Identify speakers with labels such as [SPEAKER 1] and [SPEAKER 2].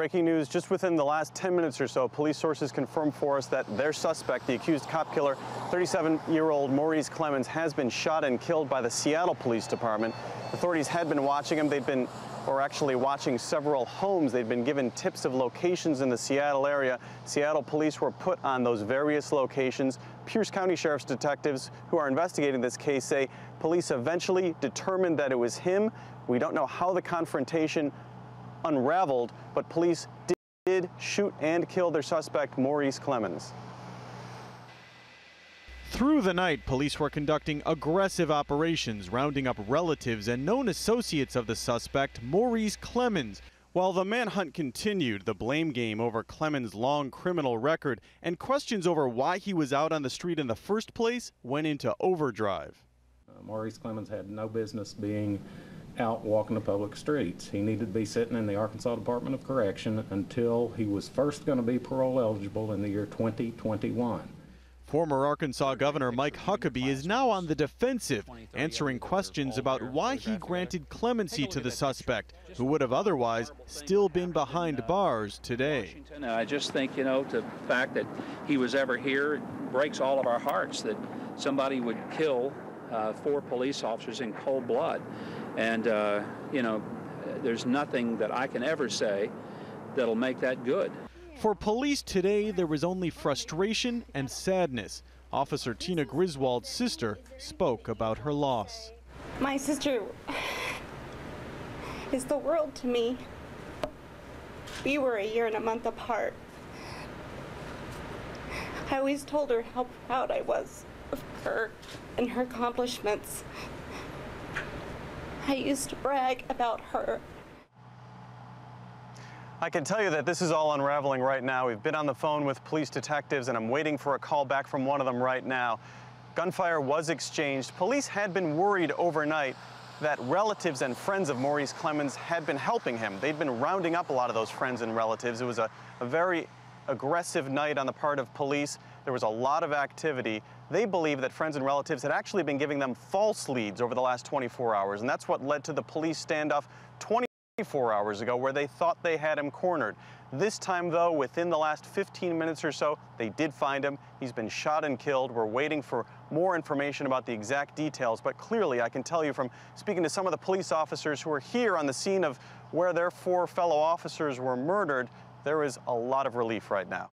[SPEAKER 1] breaking news just within the last 10 minutes or so. Police sources confirmed for us that their suspect, the accused cop killer, 37-year-old Maurice Clemmons, has been shot and killed by the Seattle Police Department. Authorities had been watching him. Actually watching several homes. They'd been given tips of locations in the Seattle area. Seattle police were put on those various locations. Pierce County Sheriff's detectives who are investigating this case say police eventually determined that it was him. We don't know how the confrontation unraveled, but police did shoot and kill their suspect, Maurice Clemmons.
[SPEAKER 2] Through the night, police were conducting aggressive operations, rounding up relatives and known associates of the suspect, Maurice Clemmons. While the manhunt continued, the blame game over Clemmons' long criminal record and questions over why he was out on the street in the first place went into overdrive.
[SPEAKER 3] Maurice Clemmons had no business being out walking the public streets. He needed to be sitting in the Arkansas Department of Correction until he was first going to be parole eligible in the year 2021.
[SPEAKER 2] Former Arkansas Governor Mike Huckabee is now on the defensive, answering questions about why he granted clemency to the suspect, who would have otherwise still been behind bars today.
[SPEAKER 4] I just think, the fact that he was ever here breaks all of our hearts, that somebody would kill 4 police officers in cold blood. And, there's nothing that I can ever say that'll make that good.
[SPEAKER 2] For police today, there was only frustration and sadness. Officer Tina Griswold's sister spoke about her loss.
[SPEAKER 5] My sister is the world to me. We were a year and a month apart. I always told her how proud I was of her and her accomplishments. I used to brag about her.
[SPEAKER 1] I can tell you that this is all unraveling right now. We've been on the phone with police detectives, and I'm waiting for a call back from one of them right now. Gunfire was exchanged. Police had been worried overnight that relatives and friends of Maurice Clemmons had been helping him. They'd been rounding up a lot of those friends and relatives. It was a very aggressive night on the part of police. There was a lot of activity. They believe that friends and relatives had actually been giving them false leads over the last 24 hours, and that's what led to the police standoff 24 hours ago, where they thought they had him cornered. This time, though, within the last 15 minutes or so, they did find him. He's been shot and killed. We're waiting for more information about the exact details, but clearly I can tell you from speaking to some of the police officers who are here on the scene of where their 4 fellow officers were murdered, there is a lot of relief right now.